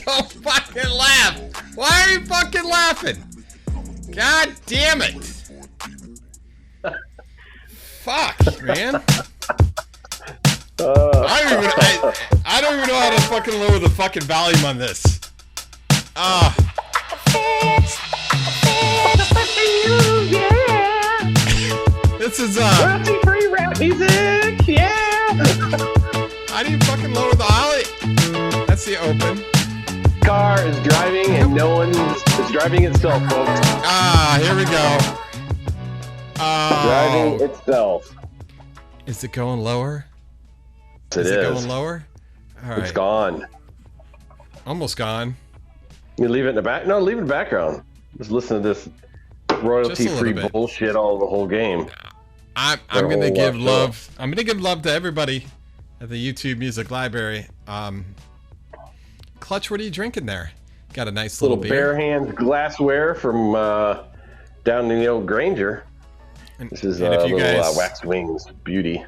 Don't fucking laugh. Why are you fucking laughing? God damn it. Fuck, man. I don't even know how to fucking lower the fucking volume on this. This is royalty-free rap music, yeah. How do you fucking lower the ollie? That's the open. Car is driving and no one is driving itself, folks. Here we go. Driving itself. Is it going lower? Is it going lower? All right. It's gone. Almost gone. You leave it in the back? No, leave it in the background. Just listen to this royalty-free bullshit all the whole game. I'm gonna give love. I'm gonna give love to everybody at the YouTube Music Library. Clutch, what are you drinking there? Got a nice little beer. Bare hands glassware from down in the old Granger. This is Wax Wings Beauty.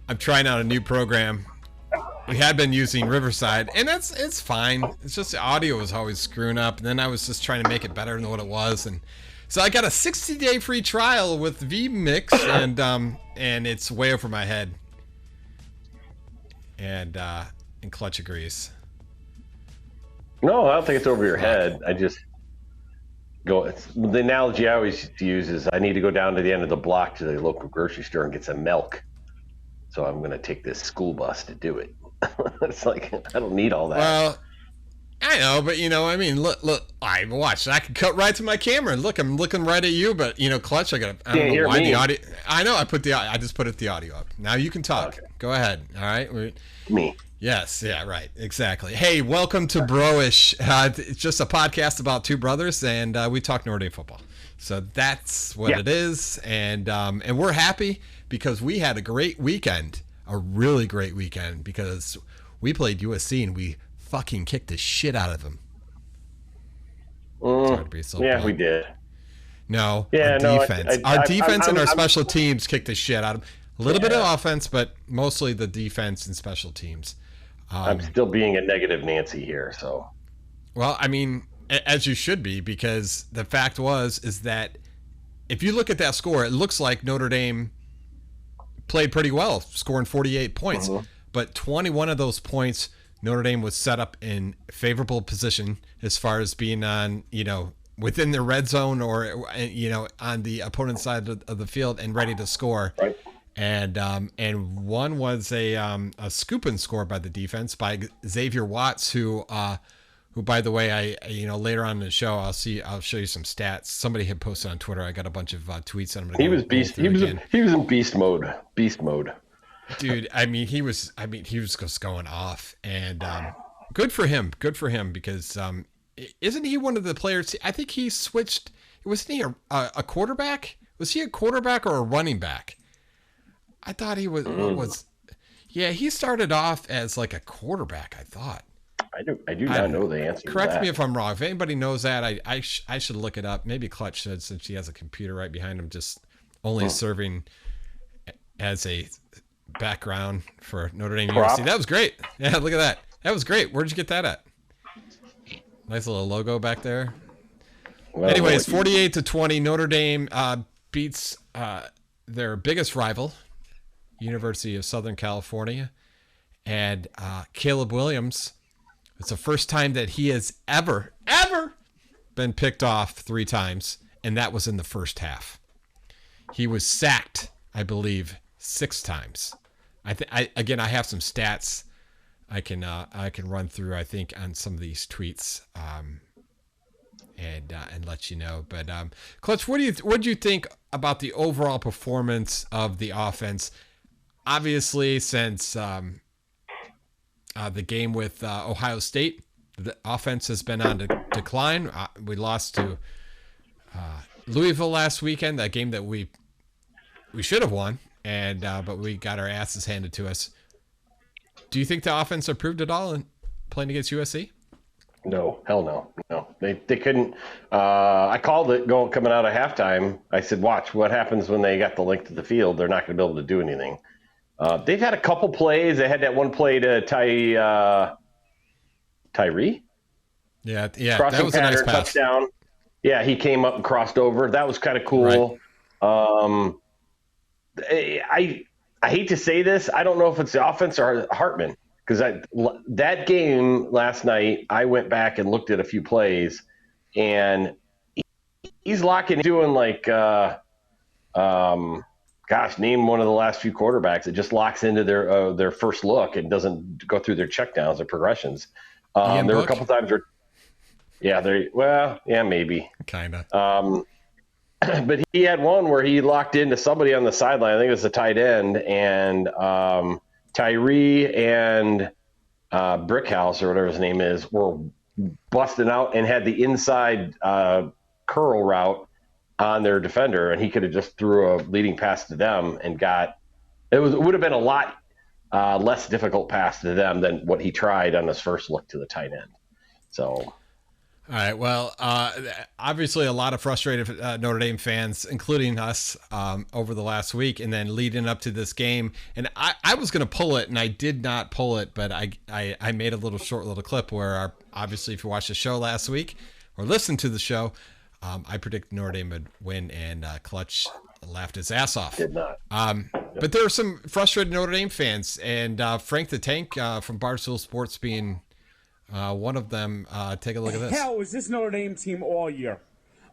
I'm trying out a new program. We had been using Riverside, and it's fine. It's just the audio was always screwing up, and then I was just trying to make it better than what it was, and so I got a 60-day free trial with vMix, and it's way over my head. And Clutch agrees. No, I don't think it's over your head. I just go. The analogy I always use is I need to go down to the end of the block to the local grocery store and get some milk. So I'm going to take this school bus to do it. It's like, I don't need all that. Well, I know, but I mean, look, I watch. I can cut right to my camera. Look, I'm looking right at you, but Clutch, I don't know why the audio. I know, I just put the audio up. Now you can talk. Okay. Go ahead. All right. Me. Yes. Yeah. Right. Exactly. Hey, welcome to Bro-ish. It's just a podcast about two brothers, and we talk Notre Dame football. So that's what it is, and we're happy because we had a great weekend, a really great weekend, because we played USC and we fucking kicked the shit out of them. We did. No, defense. Our defense and our special teams kicked the shit out of them. A little bit of offense, but mostly the defense and special teams. I'm still being a negative Nancy here, so. Well, I mean, as you should be, because the fact is that if you look at that score, it looks like Notre Dame played pretty well, scoring 48 points. Mm-hmm. But 21 of those points, Notre Dame was set up in favorable position as far as being on, within the red zone or, on the opponent's side of the field and ready to score. Right. And one was a scoop and score by the defense by Xavier Watts, who by the way, later on in the show, I'll show you some stats. Somebody had posted on Twitter. I got a bunch of tweets. And he was beast. He was in beast mode. Beast mode. Dude, he was just going off, and good for him. Good for him, because isn't he one of the players? I think he switched. Wasn't he a quarterback? Was he a quarterback or a running back? I thought he was. Yeah, he started off as like a quarterback, I thought. I do not know the answer. Correct me if I'm wrong. If anybody knows that, I should look it up. Maybe Clutch should, since he has a computer right behind him, just only serving as a background for Notre Dame University. That was great. Yeah, look at that. That was great. Where'd you get that at? Nice little logo back there. Well, anyways, 48-20, Notre Dame beats their biggest rival, University of Southern California, and Caleb Williams. It's the first time that he has ever been picked off 3 times, and that was in the first half. He was sacked, I believe, 6 times. I have some stats I can run through, I think, on some of these tweets, and let you know. But Clutch, what do you think about the overall performance of the offense? Obviously, since the game with Ohio State, the offense has been on decline. We lost to Louisville last weekend, that game that we should have won, and but we got our asses handed to us. Do you think the offense improved at all in playing against USC? No, hell no, no. They couldn't. I called it coming out of halftime. I said, "Watch what happens when they got the length of the field. They're not going to be able to do anything." They've had a couple plays. They had that one play to Tyree Yeah, yeah, that crossing was a nice pattern pass. touchdown. Yeah, he came up and crossed over. That was kind of Right. cool. I I hate to say this. I don't know if it's the offense or Hartman because that game last night, I went back and looked at a few plays, and he's locking, doing like, gosh, name one of the last few quarterbacks that just locks into their first look and doesn't go through their checkdowns or progressions. Ian There were a Book, couple times where, yeah, maybe. kind of. But he had one where he locked into somebody on the sideline. I think it was a tight end, and Tyree and Brickhouse or whatever his name is were busting out and had the inside curl route on their defender, and he could have just threw a leading pass to them and got it. Would have been a lot less difficult pass to them than what he tried on his first look to the tight end. So. All right. Well, obviously, a lot of frustrated Notre Dame fans, including us, over the last week, and then leading up to this game. And I was going to pull it, and I did not pull it, but I made a short little clip where, obviously, if you watched the show last week or listened to the show, I predicted Notre Dame would win, and Clutch laughed his ass off. Did not. But there are some frustrated Notre Dame fans, and Frank the Tank from Barstool Sports being one of them. Take a look at this. Hell was this Notre Dame team all year?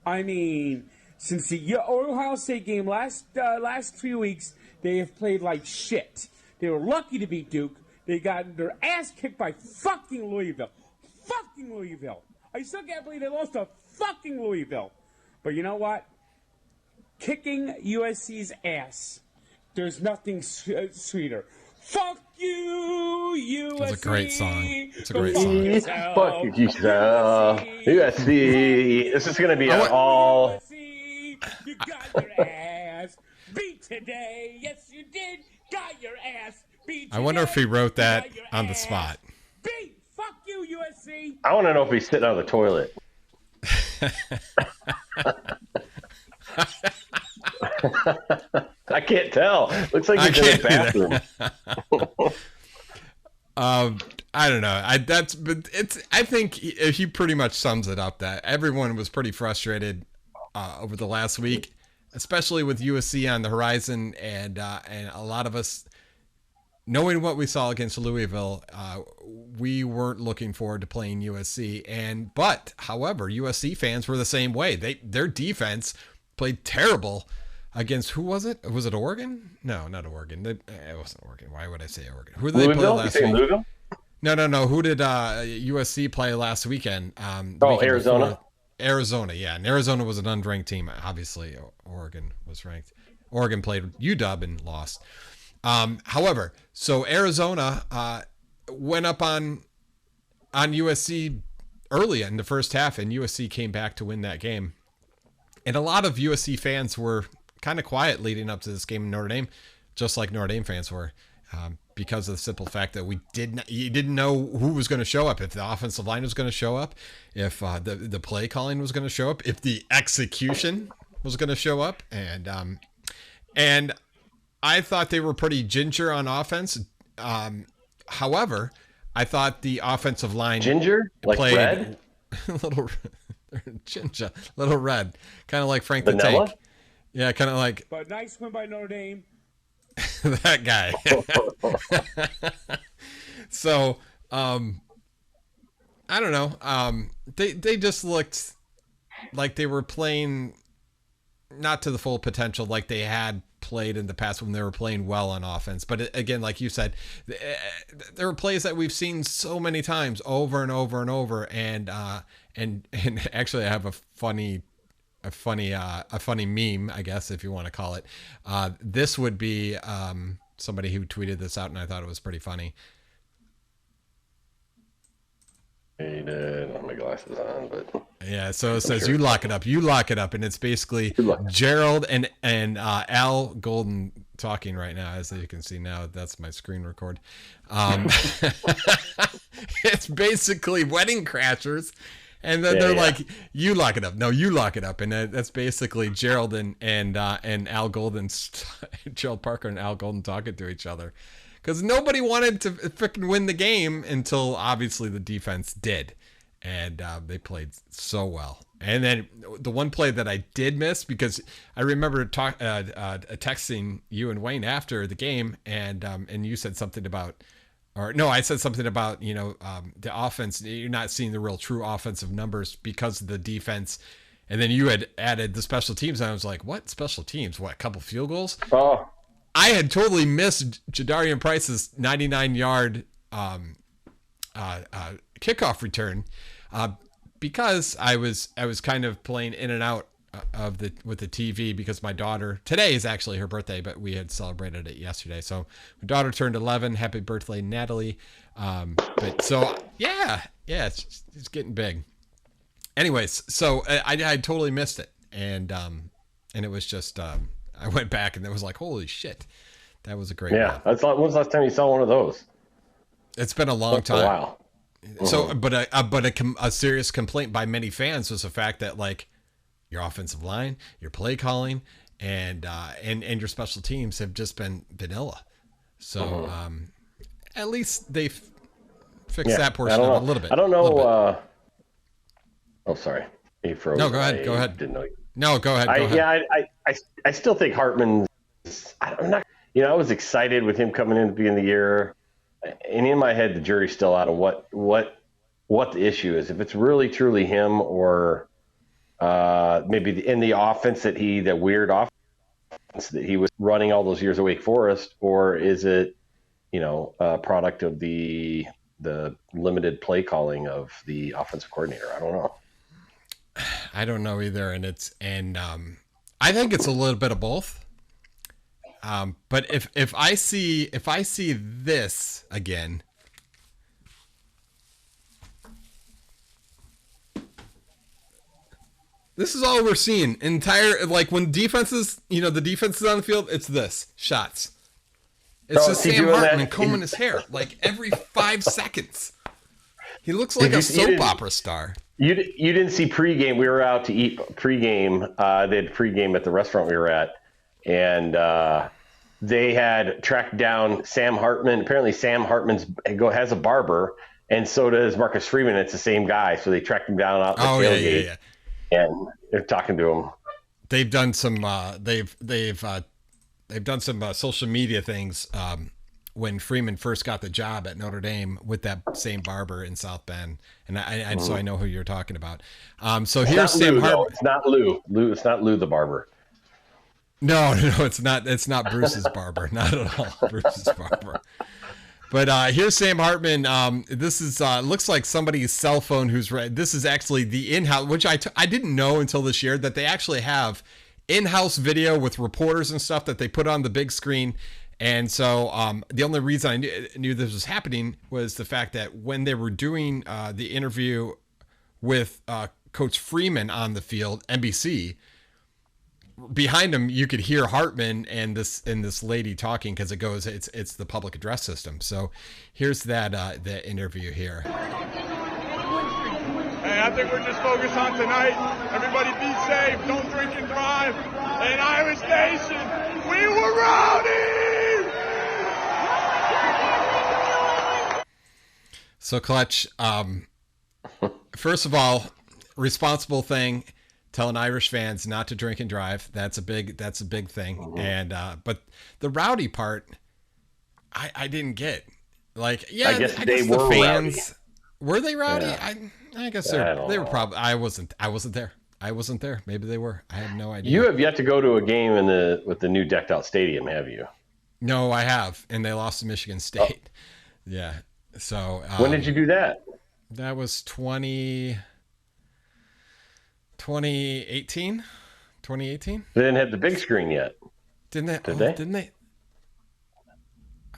I mean, since the Ohio State game last 3 weeks, they have played like shit. They were lucky to beat Duke. They got their ass kicked by fucking Louisville. Fucking Louisville. I still can't believe they lost to fucking Louisville. But you know what? Kicking USC's ass. There's nothing sweeter. Fuck you, USC. That's a great song. It's a great song. Fuck you, USC. This is going to be all. USC, you got your ass beat today. Yes, you did. Got your ass beat today. I wonder if he wrote that on the spot. Beat. Fuck you, USC. I want to know if he's sitting on the toilet. I can't tell. Looks like he's in the bathroom. I don't know. I think he pretty much sums it up that everyone was pretty frustrated over the last week, especially with USC on the horizon, and a lot of us, knowing what we saw against Louisville, we weren't looking forward to playing USC. But however, USC fans were the same way. Their defense played terrible against, who was it? Was it Oregon? No, not Oregon. It wasn't Oregon. Why would I say Oregon? Who did they play last week? Louisville? No. Who did USC play last weekend? Arizona. Before. Arizona, yeah. And Arizona was an unranked team. Obviously, Oregon was ranked. Oregon played UW and lost. However, so Arizona went up on USC early in the first half, and USC came back to win that game. And a lot of USC fans were kind of quiet leading up to this game in Notre Dame, just like Notre Dame fans were, because of the simple fact that you didn't know who was going to show up, if the offensive line was going to show up, if the play calling was going to show up, if the execution was going to show up, and I thought they were pretty ginger on offense. However, I thought the offensive line ginger, like played red, little ginger, little red, kind of like Frank Vanilla? the Tank. Yeah, kind of like. But nice win by Notre Dame. That guy. So, I don't know. They just looked like they were playing not to the full potential like they had played in the past when they were playing well on offense. But again, like you said, there are plays that we've seen so many times over and over and over. And actually I have a funny meme, I guess, if you want to call it. This would be somebody who tweeted this out, and I thought it was pretty funny. He did. I don't have my glasses on, but Yeah, so it says you lock it up, and it's basically Gerald and Al Golden talking right now, as you can see now. That's my screen record. It's basically Wedding Crashers, and then they're like, "You lock it up." No, you lock it up, and that's basically Gerald and Al Golden, Gerald Parker and Al Golden talking to each other, because nobody wanted to freaking win the game until obviously the defense did. And they played so well. And then the one play that I did miss, because I remember texting you and Wayne after the game, and you said something about, or no, I said something about, the offense. You're not seeing the real true offensive numbers because of the defense. And then you had added the special teams, and I was like, what special teams? What, a couple field goals? Oh, I had totally missed Jadarian Price's 99-yard kickoff return. Because I was kind of playing in and out with the TV, because my daughter, today is actually her birthday, but we had celebrated it yesterday. So my daughter turned 11. Happy birthday, Natalie. But so it's getting big. Anyways, so I totally missed it, and it was just I went back and it was like, holy shit, that was a great one. That's when was the last time you saw one of those? It's been a long time. A while. So, but a serious complaint by many fans was the fact that, like, your offensive line, your play calling, and your special teams have just been vanilla. So, at least they've fixed that portion of it a little bit. I don't know. Oh, sorry. He froze. No, go ahead. Go ahead. Didn't know. No, go ahead. Yeah, I still think Hartman. I'm not. I was excited with him coming in at the beginning of the year. And in my head, the jury's still out of what the issue is. If it's really truly him, or maybe in the offense that weird offense that he was running all those years at Wake Forest, or is it, a product of the limited play calling of the offensive coordinator? I don't know. I don't know either, and I think it's a little bit of both. But if I see this again, this is all we're seeing. Like when defenses, the defense is on the field, it's this shots. It's just Sam Hartman combing his hair like every 5 seconds. He looks like a soap opera star. You didn't see pregame. We were out to eat pregame. They had pregame at the restaurant we were at, and they had tracked down Sam Hartman. Apparently, Sam Hartman has a barber, and so does Marcus Freeman. It's the same guy, so they tracked him down out the tailgate, and they're talking to him. They've done some. They've done some social media things when Freeman first got the job at Notre Dame with that same barber in South Bend, and so I know who you're talking about. So here's Sam Hartman. It's not Lou. It's not Lou the barber. No, it's not. It's not Bruce's barber. Not at all, Bruce's barber. But here's Sam Hartman. This is looks like somebody's cell phone. This is actually the in-house, which I didn't know until this year, that they actually have in-house video with reporters and stuff that they put on the big screen. And so the only reason I knew this was happening was the fact that when they were doing the interview with Coach Freeman on the field, NBC, behind him you could hear Hartman and this lady talking, because it's the public address system. So here's that interview here. Hey, I think we're just focused on tonight. Everybody be safe. Don't drink and drive. And Irish Nation, we were rowdy! So Clutch, first of all, responsible thing, telling Irish fans not to drink and drive. That's a big thing. Mm-hmm. And but the rowdy part, I didn't get. Like, yeah, I guess they were the fans. Rowdy. Were they rowdy? Yeah. I guess they were probably. I wasn't there. Maybe they were. I have no idea. You have yet to go to a game with the new decked out stadium, have you? No, I have, and they lost to Michigan State. Oh. Yeah. So when did you do that? That was 2018. They didn't have the big screen yet. Did they?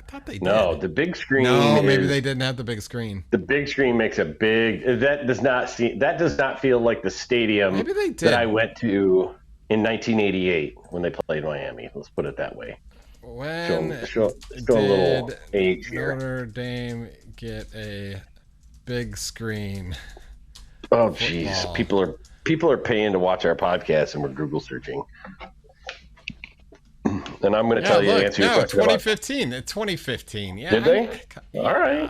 thought they did. No, the big screen. No, maybe they didn't have the big screen. The big screen makes a big. That does not feel like the stadium Maybe they did. that I went to in 1988 when they played Miami. Let's put it that way. When show a little age here. Notre Dame get a big screen? Oh, jeez. People are paying to watch our podcast, and we're Google searching. And I'm going to tell you the answer. No, 2015. It's 2015. Yeah. Did they? Yeah. All right.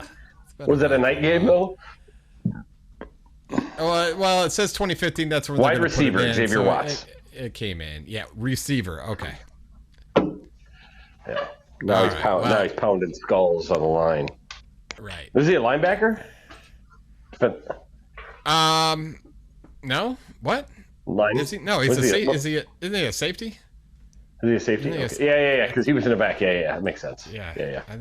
Was that a night game though? Well, it says 2015. That's when wide receiver Xavier Watts. It came in. Yeah, receiver. Okay. Yeah. Now he's pounding skulls on the line. Right. Is he a linebacker? No. What? Line? Is he? No, he's isn't he a safety? Is he a safety? Okay. Yeah. Because he was in the back. Yeah. That makes sense. Yeah. I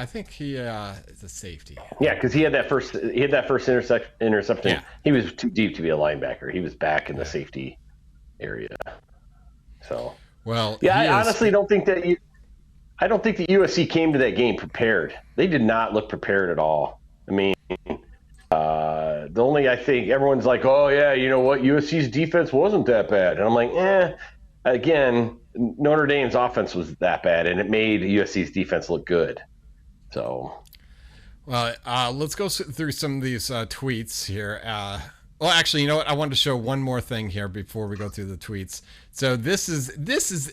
think he is a safety. Yeah, because he had that first interception. Yeah. He was too deep to be a linebacker. He was back in the safety area. So. Well. Yeah, I honestly don't think that USC came to that game prepared. They did not look prepared at all. I mean. I think everyone's like, oh, yeah, you know what? USC's defense wasn't that bad. And I'm like, again, Notre Dame's offense was that bad, and it made USC's defense look good. So. Well, let's go through some of these tweets here. Well, actually, you know what? I wanted to show one more thing here before we go through the tweets. So this is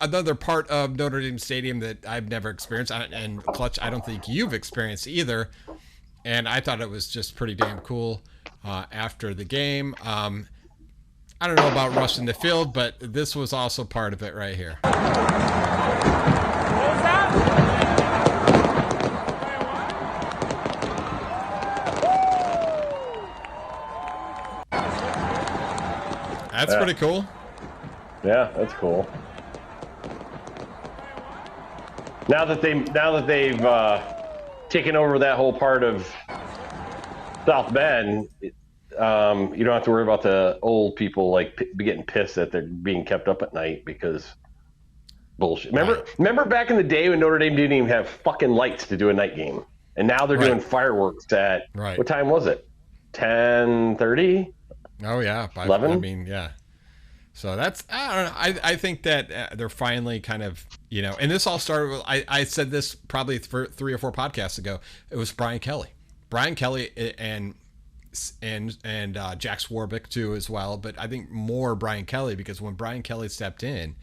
another part of Notre Dame Stadium that I've never experienced, and Clutch, I don't think you've experienced either. And I thought it was just pretty damn cool after the game. I don't know about rushing the field, but this was also part of it right here. That's pretty cool. Yeah, that's cool. Now that they've taken over that whole part of South Bend, you don't have to worry about the old people getting pissed that they're being kept up at night because bullshit. Remember back in the day when Notre Dame didn't even have fucking lights to do a night game, and now they're doing fireworks at what time was it? 10:30. Oh yeah, 11. I mean, yeah. So that's, I don't know. I think that they're finally kind of, and this all started with, I said this probably 3 or 4 podcasts ago. It was Brian Kelly and Jack Swarbrick too as well. But I think more Brian Kelly, because when Brian Kelly stepped in,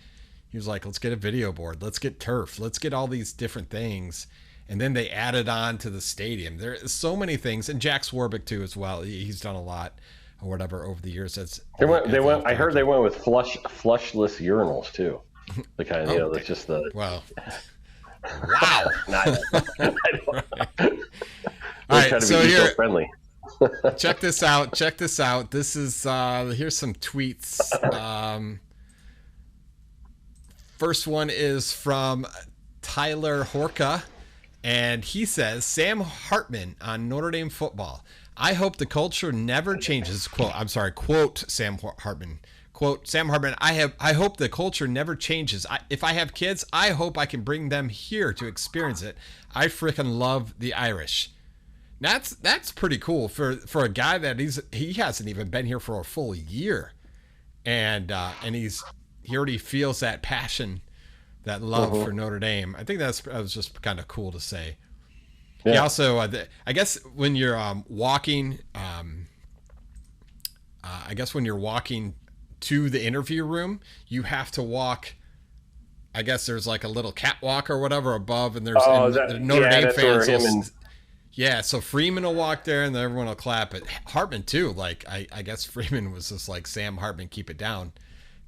he was like, let's get a video board. Let's get turf. Let's get all these different things. And then they added on to the stadium. There's so many things. And Jack Swarbrick too as well. He's done a lot. Or whatever over the years. I heard they went with flushless urinals too. The kind of that's just the wow. All right, so here, friendly. check this out. This is here's some tweets. First one is from Tyler Horka, and he says Sam Hartman on Notre Dame football. I hope the culture never changes. Quote Sam Hartman. Quote Sam Hartman. I hope the culture never changes. If I have kids, I hope I can bring them here to experience it. I freaking love the Irish. That's pretty cool for a guy that he hasn't even been here for a full year, and he already feels that passion, that love for Notre Dame. I think that was just kind of cool to say. Yeah. He also, I guess when you're walking, to the interview room, you have to walk. I guess there's like a little catwalk or whatever above, and there's Notre Dame fans. So Freeman will walk there, and then everyone will clap. But Hartman too. Like I guess Freeman was just like, Sam Hartman, keep it down,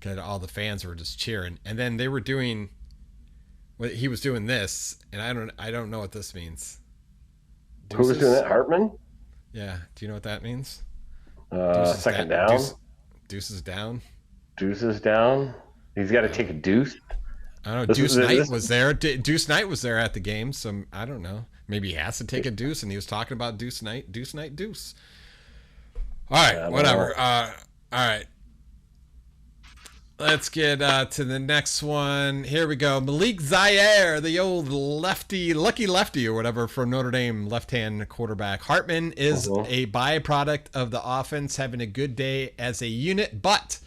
because all the fans were just cheering. And then they were doing, he was doing this, and I don't know what this means. Deuces? Who was doing that? Hartman? Yeah. Do you know what that means? Second down. Deuces down. Deuces down. He's got to take a deuce. I don't know. Deuce Knight was there. Deuce Knight was there at the game. So I don't know. Maybe he has to take a deuce, and he was talking about Deuce Knight. All right. Whatever. All right. Let's get to the next one. Here we go. Malik Zaire, the old lefty, lucky lefty or whatever from Notre Dame, left-hand quarterback. Hartman is a byproduct of the offense having a good day as a unit, but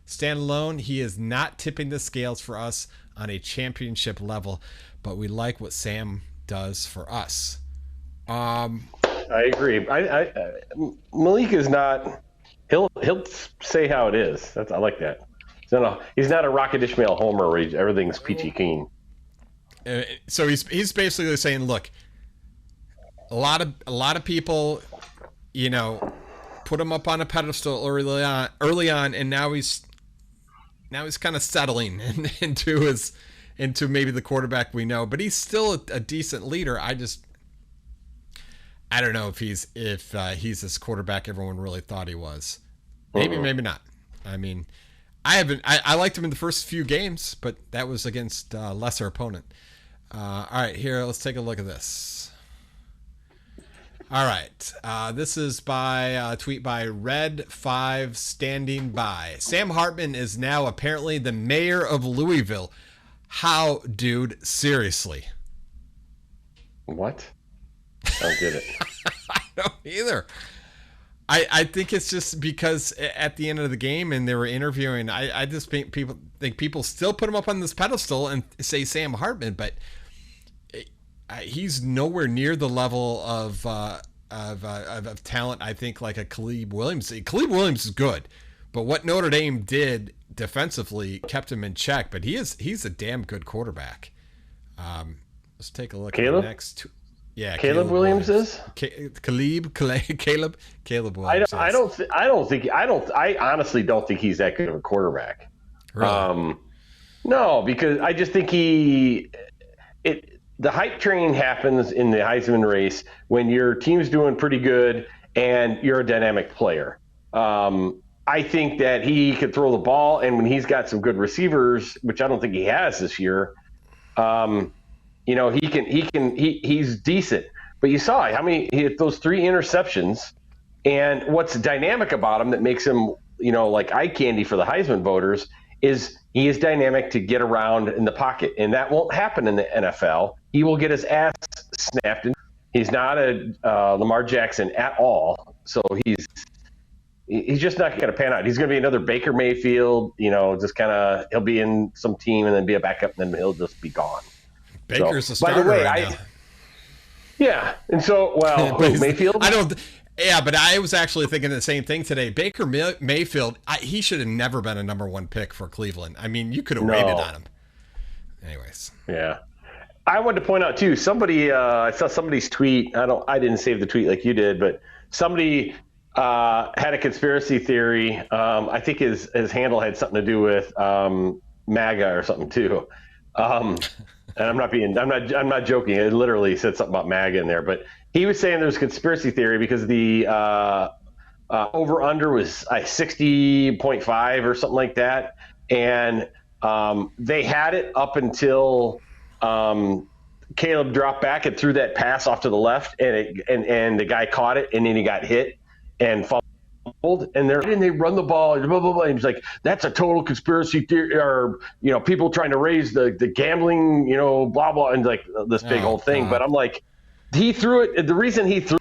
standalone, he is not tipping the scales for us on a championship level, but we like what Sam does for us. I agree. Malik is not. He'll say how it is. I like that. He's not a Rocket Ishmael homer where everything's peachy keen. So he's basically saying, look, a lot of people, put him up on a pedestal early on, and now he's kind of settling into maybe the quarterback we know, but he's still a decent leader. I don't know if he's this quarterback everyone really thought he was. Maybe not. I mean, I liked him in the first few games, but that was against a lesser opponent. All right, here, let's take a look at this. All right, this is by a tweet by Red5 Standing By. Sam Hartman is now apparently the mayor of Louisville. How, dude? Seriously? What? I don't get it. I don't either. I think it's just because at the end of the game and they were interviewing, I just think people still put him up on this pedestal and say Sam Hartman, but he's nowhere near the level of talent. I think like a Caleb Williams. Caleb Williams is good, but what Notre Dame did defensively kept him in check. But he's a damn good quarterback. Let's take a look at the next two. Yeah, Caleb Williams is Caleb Williams. I honestly don't think he's that good of a quarterback. Really? No, because I just think the hype train happens in the Heisman race when your team's doing pretty good and you're a dynamic player. I think that he could throw the ball, and when he's got some good receivers, which I don't think he has this year, he's decent. But you saw how many he hit those 3 interceptions, and what's dynamic about him that makes him, like eye candy for the Heisman voters is he is dynamic to get around in the pocket, and that won't happen in the NFL. He will get his ass snapped. He's not a Lamar Jackson at all, so he's just not going to pan out. He's going to be another Baker Mayfield, just kind of he'll be in some team and then be a backup, and then he'll just be gone. Baker's a starter right now. Yeah, and so Mayfield. Yeah, but I was actually thinking the same thing today. Baker Mayfield, he should have never been a number 1 pick for Cleveland. I mean, you could have waited on him. Anyways. Yeah. I wanted to point out too, somebody I saw somebody's tweet. I didn't save the tweet like you did, but somebody had a conspiracy theory. I think his handle had something to do with MAGA or something too. And I'm not joking. It literally said something about MAGA in there, but he was saying there's a conspiracy theory because the over under was 60.5 or something like that. And they had it up until Caleb dropped back and threw that pass off to the left, and the guy caught it, and then he got hit and fumbled, and they run the ball, blah, blah, blah. And he's like, that's a total conspiracy theory, or people trying to raise the gambling, blah blah, and like this big whole thing. God. But I'm like, he threw it. The reason he threw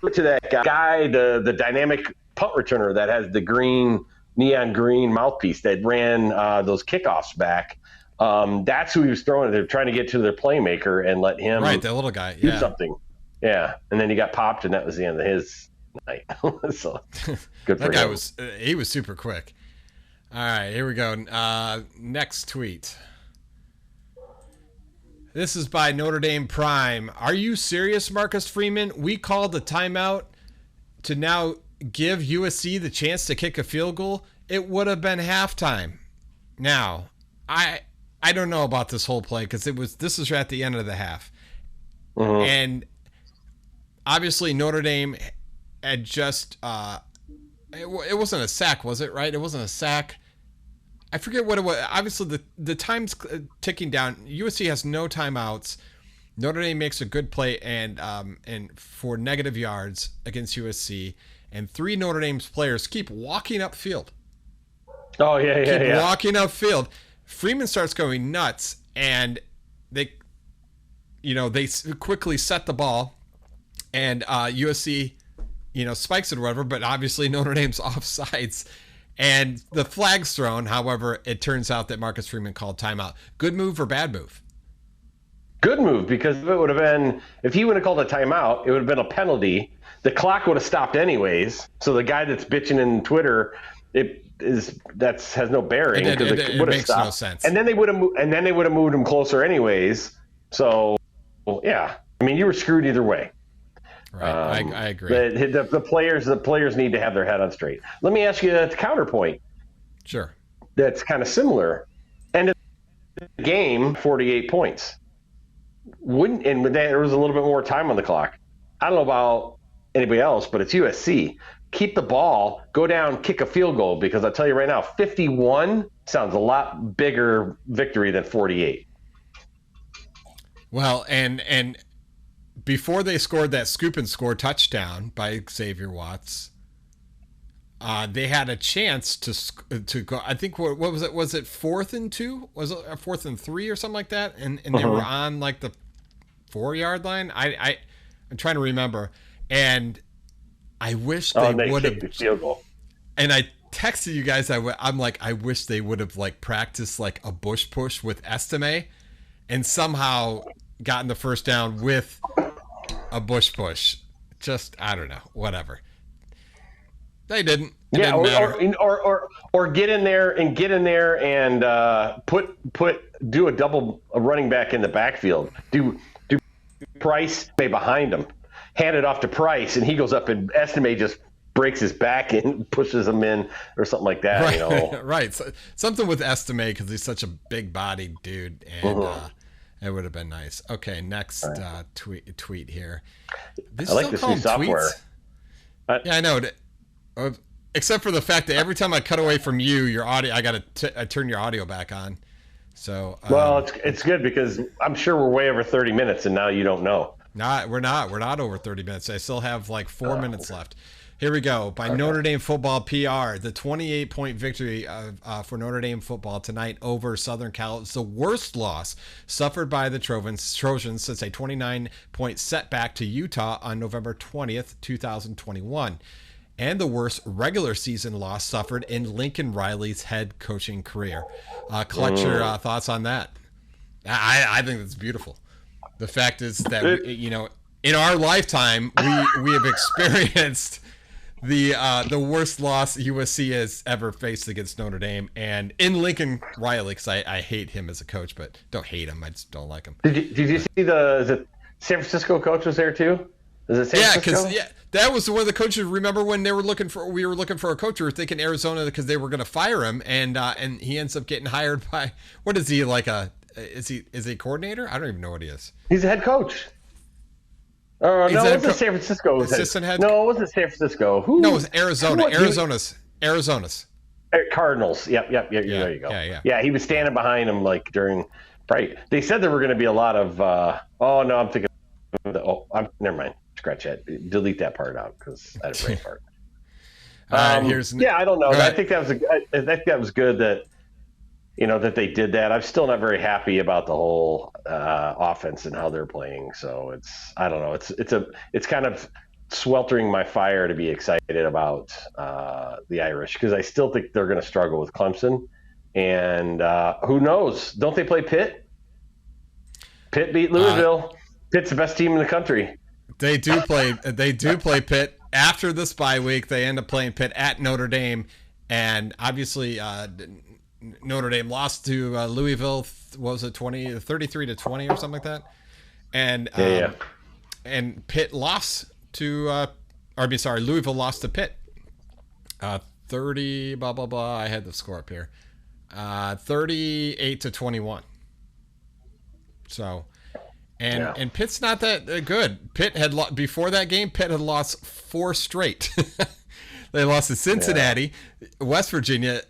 it to that guy, the dynamic punt returner that has the neon green mouthpiece that ran those kickoffs back. That's who he was throwing. They're trying to get to their playmaker and let him the little guy do something. Yeah, and then he got popped, and that was the end of his night. So good for him. He was super quick. All right, here we go. Next tweet. This is by Notre Dame Prime. Are you serious, Marcus Freeman? We called a timeout to now give USC the chance to kick a field goal. It would have been halftime. Now, I don't know about this whole play because this was at the end of the half. Mm-hmm. And obviously Notre Dame had just it wasn't a sack, was it? Right? It wasn't a sack. I forget what it was. Obviously the time's ticking down. USC has no timeouts. Notre Dame makes a good play and for negative yards against USC, and 3 Notre Dame's players keep walking upfield. Oh, yeah, keep walking upfield. Freeman starts going nuts, and they quickly set the ball, and USC, spikes it or whatever, but obviously Notre Dame's offsides, and the flag's thrown. However, it turns out that Marcus Freeman called timeout. Good move or bad move? Good move, because if he would have called a timeout, it would have been a penalty. The clock would have stopped anyways. So the guy that's bitching in Twitter, has no bearing. It makes no sense. And then they would have moved him closer anyways. So, yeah, I mean, you were screwed either way. Right, I agree. The players need to have their head on straight. Let me ask you a counterpoint. Sure. That's kind of similar. End of the game, 48 points. There was a little bit more time on the clock. I don't know about anybody else, but it's USC. Keep the ball, go down, kick a field goal, because I'll tell you right now, 51 sounds a lot bigger victory than 48. Well, and before they scored that scoop and score touchdown by Xavier Watts, they had a chance to go. I think what was it? Was it 4th and 2? Was it a 4th and 3 or something like that? And they were on like the 4-yard line. I'm trying to remember, and I wish they would have field goal. And I texted you guys. I'm like, I wish they would have like practiced like a bush push with Estime, and somehow gotten the first down with a bush push. Just, I don't know, whatever. They didn't. It didn't matter. Or get in there and do a running back in the backfield. Do Price stay behind him, hand it off to Price, and he goes up and Estime just breaks his back and pushes him in or something like that. Right, right. So, something with Estime, because he's such a big-bodied dude, and it would have been nice. Okay, next tweet here. I like this new software. Yeah, I know. Except for the fact that every time I cut away from you, your audio, I turn your audio back on. So well, it's good, because I'm sure we're way over 30 minutes, and now you don't know. We're not over 30 minutes. I still have like 4 minutes left. Here we go. By Notre Dame football PR, the 28-point victory for Notre Dame football tonight over Southern Cal is the worst loss suffered by the Trojans since a 29-point setback to Utah on November 20th, 2021. And the worst regular season loss suffered in Lincoln Riley's head coaching career. Clutch, your thoughts on that? I think that's beautiful. The fact is that in our lifetime we have experienced the worst loss USC has ever faced against Notre Dame, and in Lincoln Riley, because I hate him as a coach, but don't hate him, I just don't like him. Did you see is it San Francisco coach was there too? Is it San Francisco? That was one of the coaches. Remember when we were looking for a coach? We were thinking Arizona because they were going to fire him, and he ends up getting hired by, what is he, like is he a coordinator? I don't even know what he is. He's a head coach. No, it wasn't San Francisco. Assistant head. No, it wasn't San Francisco. No, it was Arizona. Arizona's. Cardinals. Yep. There you go. Yeah. He was standing behind him like during. Right. They said there were going to be a lot of. I'm thinking. Never mind. Scratch that. Delete that part out, because I had a brain fart. I don't know. I think that was good that that they did that. I'm still not very happy about the whole offense and how they're playing. So I don't know. It's kind of sweltering my fire to be excited about the Irish, because I still think they're going to struggle with Clemson. And who knows? Don't they play Pitt? Pitt beat Louisville. Pitt's the best team in the country. They do play Pitt. After this bye week, they end up playing Pitt at Notre Dame, and obviously Notre Dame lost to Louisville. What was it, 33-20 or something like that? And and Pitt lost to Louisville lost to Pitt. 30 blah blah blah. I had the score up here. 38-21. So. And Pitt's not that good. Pitt had before that game. Pitt had lost 4 straight. They lost to Cincinnati, West Virginia,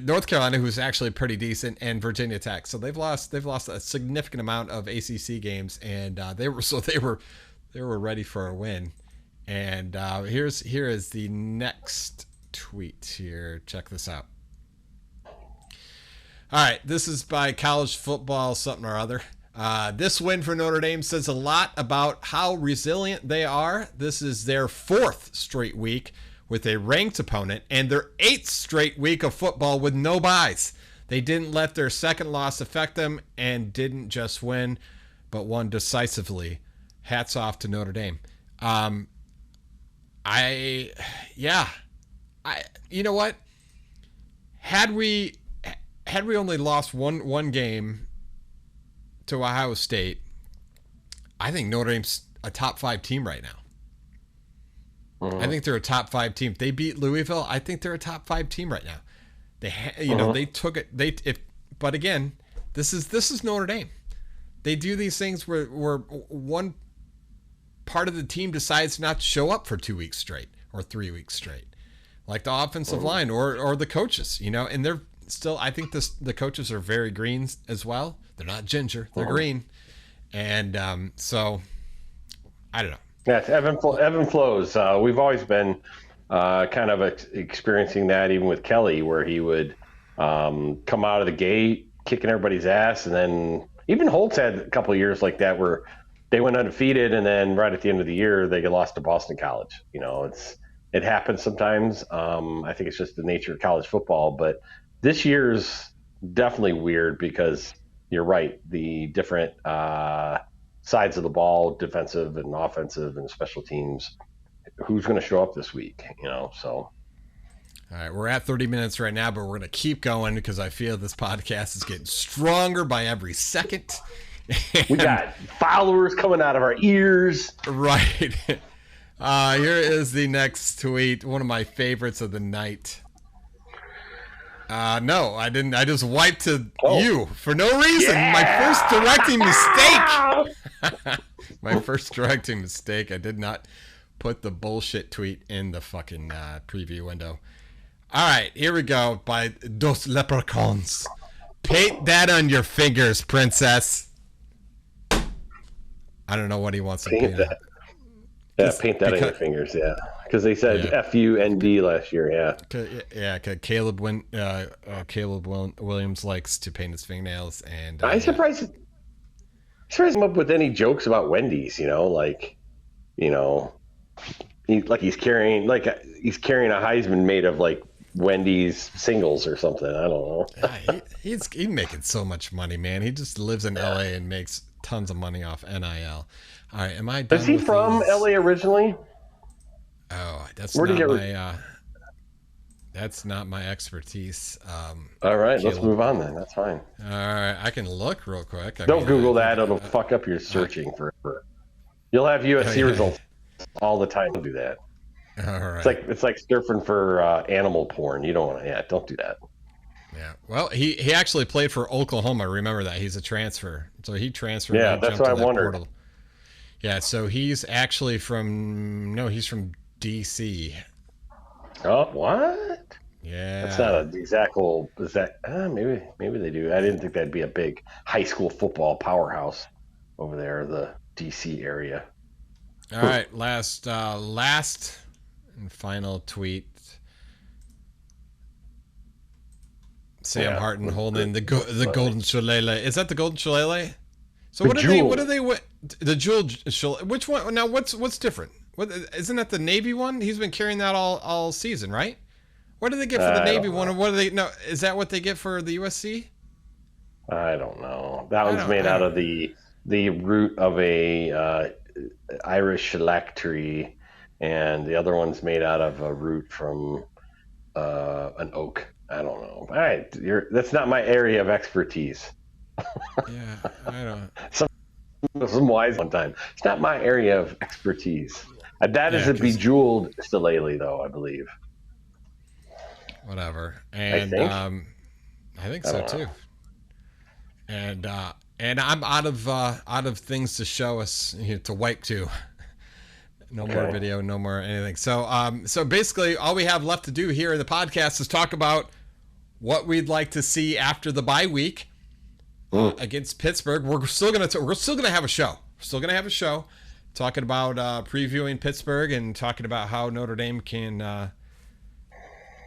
North Carolina, who's actually pretty decent, and Virginia Tech. So they've lost a significant amount of ACC games, and they were ready for a win. And here is the next tweet here. Check this out. All right, this is by college football something or other. This win for Notre Dame says a lot about how resilient they are. This is their 4th straight week with a ranked opponent and their 8th straight week of football with no byes. They didn't let their second loss affect them and didn't just win, but won decisively. Hats off to Notre Dame. You know what? Had we only lost one game to Ohio State, I think Notre Dame's a top 5 team right now. I think they're a top 5 team. If they beat Louisville, I think they're a top 5 team right now. They took it. But again, this is Notre Dame. They do these things where one part of the team decides not to show up for 2 weeks straight or 3 weeks straight, like the offensive line or the coaches. And they're still. I think the coaches are very green as well. They're not ginger. They're green, and so I don't know. Yeah, it's ebb and flows. We've always been kind of experiencing that, even with Kelly, where he would come out of the gate kicking everybody's ass, and then even Holtz had a couple of years like that where they went undefeated, and then right at the end of the year they get lost to Boston College. It happens sometimes. I think it's just the nature of college football, but this year's definitely weird because you're right. The different sides of the ball, defensive and offensive and special teams, who's going to show up this week, so. All right, we're at 30 minutes right now, but we're going to keep going because I feel this podcast is getting stronger by every second. We got followers coming out of our ears. Right. Here is the next tweet, one of my favorites of the night. No, I didn't. I just wiped to you for no reason. Yeah! My first directing mistake. My first directing mistake. I did not put the bullshit tweet in the fucking preview window. All right, here we go. By Dos Leprechauns. Paint that on your fingers, princess. I don't know what he wants to paint that. Yeah, paint that on your fingers, yeah. Because they said F-U-N-D last year, yeah. Yeah, because Caleb Williams likes to paint his fingernails. And I'm surprised him up with any jokes about Wendy's, he's carrying a Heisman made of like Wendy's singles or something. I don't know. He's making so much money, man. He just lives in LA and makes tons of money off NIL. All right, am I done? Is he from LA originally? Oh, that's not my expertise. All right, let's move on then. That's fine. All right, I can look real quick. Don't Google that; it'll fuck up your searching forever. You'll have USC results all the time. Don't do that. All right. It's like surfing for animal porn. You don't want to. Yeah, don't do that. Yeah. Well, he actually played for Oklahoma. Remember that he's a transfer, so he transferred. Yeah, that's what I wondered. Portal. Yeah, so he's actually from DC. Oh, what? Yeah. That's not an exact old. Is that maybe they do. I didn't think that'd be a big high school football powerhouse over there, the DC area. All right, last and final tweet. Sam Harton holding the golden shillelagh. Is that the golden shillelagh? So what do they the jewel shillelagh? Which one? Now what's different? Isn't that the Navy one? He's been carrying that all season, right? What do they get for the Navy one, or what do they? No, is that what they get for the USC? I don't know. That one's made out of the root of a Irish shellac tree, and the other one's made out of a root from an oak. I don't know. All right, that's not my area of expertise. Yeah, I don't. Some wise one time. It's not my area of expertise. That is a bejeweled shillelagh, though, I believe. Whatever, and I think so too. And I'm out of things to show us, to wipe to. No more video, no more anything. So basically, all we have left to do here in the podcast is talk about what we'd like to see after the bye week against Pittsburgh. We're still gonna have a show. We're still gonna have a show talking about previewing Pittsburgh and talking about how Notre Dame can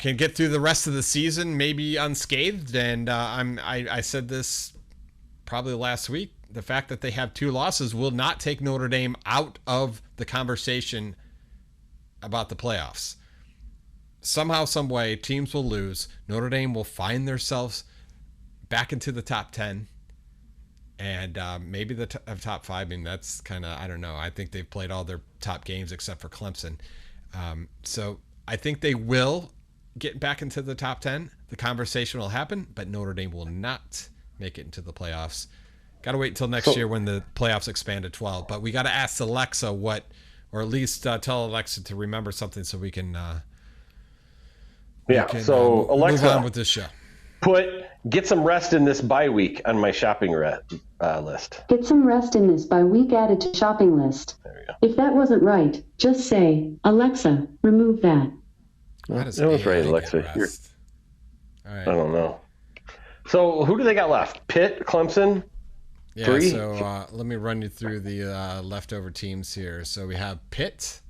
can get through the rest of the season maybe unscathed. And I said this probably last week. The fact that they have 2 losses will not take Notre Dame out of the conversation about the playoffs. Somehow, some way, teams will lose. Notre Dame will find themselves back into the top 10 and maybe the top 5. I mean, that's kind of, I don't know. I think they've played all their top games except for Clemson. So I think they will get back into the top 10. The conversation will happen, but Notre Dame will not make it into the playoffs. Got to wait until next year when the playoffs expand to 12. But we got to ask Alexa what, or at least tell Alexa to remember something so we can. So Alexa, move on with this show. Get some rest in this bye week on my shopping list. Get some rest in this bye week added to shopping list. There we go. If that wasn't right, just say, Alexa, remove that. It was right, Alexa. All right. I don't know. So who do they got left? Pitt, Clemson. Yeah, 3? so let me run you through the leftover teams here. So we have Pitt,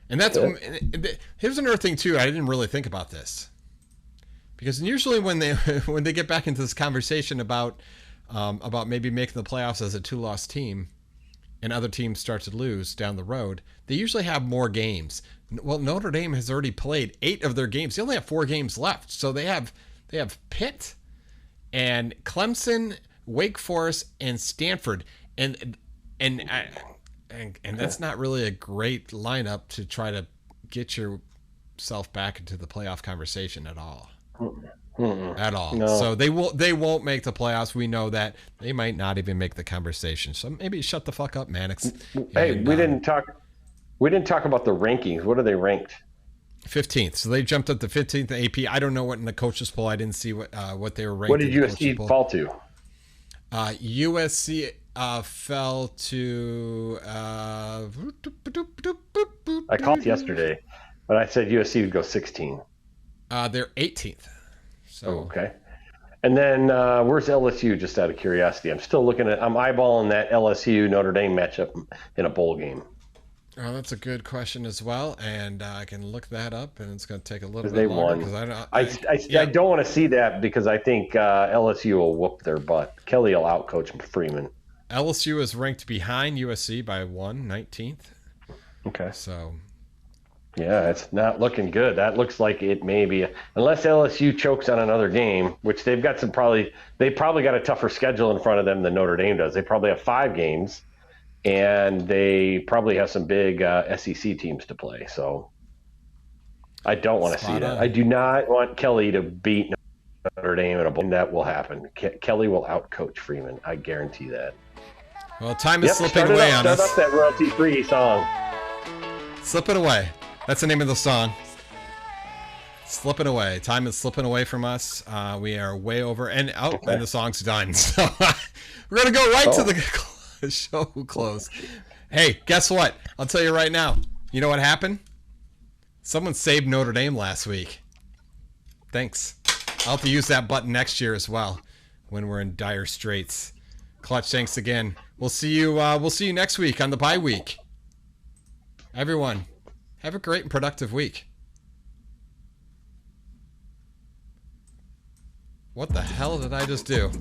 and that's here's another thing too. I didn't really think about this because usually when they get back into this conversation about maybe making the playoffs as a 2-loss team, and other teams start to lose down the road, they usually have more games. Well, Notre Dame has already played 8 of their games. They only have 4 games left, so they have Pitt and Clemson, Wake Forest, and Stanford, and that's not really a great lineup to try to get yourself back into the playoff conversation at all. At all. No. So they won't make the playoffs. We know that. They might not even make the conversation. So maybe shut the fuck up, Mannix. Hey, we didn't talk about the rankings. What are they ranked? 15th. So they jumped up to 15th in AP. I don't know what in the coaches poll. I didn't see what they were ranked. What did USC fall to? USC fell to. I called yesterday, but I said USC would go 16. They're 18th. So okay. And then where's LSU? Just out of curiosity, I'm eyeballing that LSU Notre Dame matchup in a bowl game. Oh, that's a good question as well, and I can look that up, and it's going to take a little bit longer. I don't want to see that because I think LSU will whoop their butt. Kelly will outcoach Freeman. LSU is ranked behind USC by 19th. Okay. So. Yeah, it's not looking good. That looks like it may be, unless LSU chokes on another game, which they've got they probably got a tougher schedule in front of them than Notre Dame does. They probably have 5 games. And they probably have some big SEC teams to play. So I don't want to see that. I do not want Kelly to beat Notre Dame in a bowl. That will happen. Kelly will outcoach Freeman. I guarantee that. Well, time is slipping away on us. Start up that royalty-free song. Slipping away. That's the name of the song. Slipping away. Time is slipping away from us. We are way over. And the song's done. So we're going to go right to the show close. Hey, guess what? I'll tell you right now. You know what happened? Someone saved Notre Dame last week. Thanks. I'll have to use that button next year as well when we're in dire straits. Clutch, thanks again. We'll see you next week on the bye week. Everyone, have a great and productive week. What the hell did I just do?